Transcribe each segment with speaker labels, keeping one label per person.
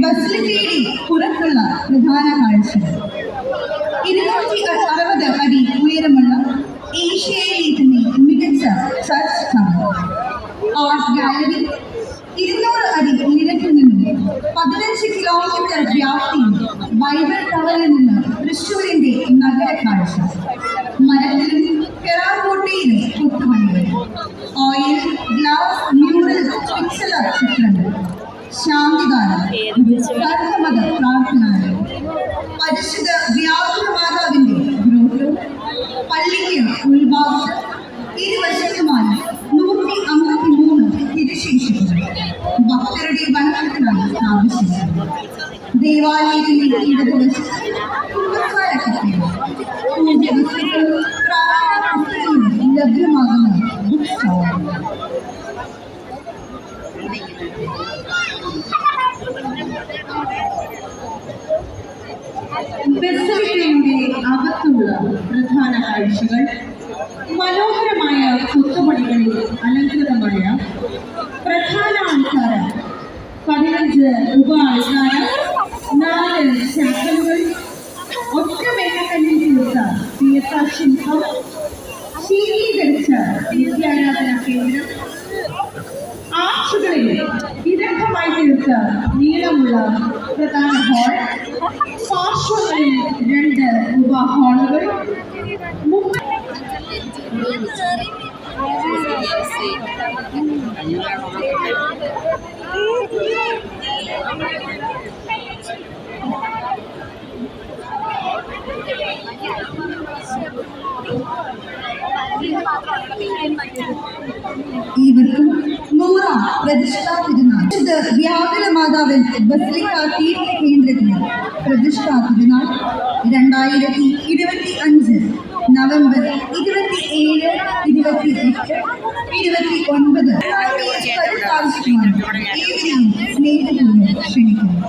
Speaker 1: ബസ്സിൽ കയറി പുറത്തുള്ള പ്രധാന കാഴ്ച 260 അടി ഉയരമുള്ള ഏഷ്യയിലെ തന്നെ മികച്ച ചർച്ച് ആർട്ട് ഗാലറി 200 അടി ഉയരത്തിൽ നിന്നും 15 കിലോമീറ്റർ വ്യാപ്തിയിൽ ബൈബിൾ ടവറിൽ നിന്ന് തൃശ്ശൂരിന്റെ നഗര കാഴ്ച മരത്തിലും കെറാക്കോട്ടയിലും കൊത്തുപണികൾ ഓയിൽ ഗ്ലാസ് മ്യൂറൽ പിക്സൽ ചിത്രങ്ങൾ ശാന്തിദാനം സർവമത പ്രാർത്ഥനാലയം പരിശുദ്ധ വ്യാകുലമാതാവിന്റെ ഗ്രൂപ്പ് പള്ളിക്ക് ഉൾഭാഗത്ത് ഇരുവശത്തുമായി 153 തിരുശേഷികൾ ഭക്തരുടെ വണക്കത്തിനായി സ്ഥാപിച്ചിട്ടുണ്ട്. ദേവാലയത്തിന്റെ ഇടതുവശത്ത് ലഭ്യമാകുന്ന ബുക്ക് സ്റ്റോർ. ബസിലിക്കയുടെ അകത്തുള്ള പ്രധാന കാഴ്ചകൾ മനോഹരമായ കൊത്തുപണികളിൽ അലങ്കൃതമായ പ്രധാന ആൾക്കാരം 15 ഉപ ആൾക്കാരം 4 ചാപ്പലുകൾ ഒറ്റ വെള്ളക്കല്ലിൽ തീർത്ത തീർത്ഥശില്പം ശീലീകരിച്ച നിത്യാരാധന കേന്ദ്രം ആർച്ചുകളിൽ വിദഗ്ധമായി തീർത്ത നീളമുള്ള പ്രധാന ഹാൾ പാർശ്വങ്ങളിൽ 2 ഉപഹാളുകൾ ഇവർക്കും 100 പ്രതിഷ്ഠാ തിരുനാൾ വ്യാകുലമാതാവൻ ബസിലിക്ക തീർത്ഥ കേന്ദ്രത്തിന് പ്രതിഷ്ഠാ തിരുനാൾ 2025 നവംബർ 27, 28, 29 ഏവരെയും സ്നേഹപൂർവ്വം ക്ഷണിക്കുന്നു.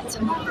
Speaker 2: Thank you.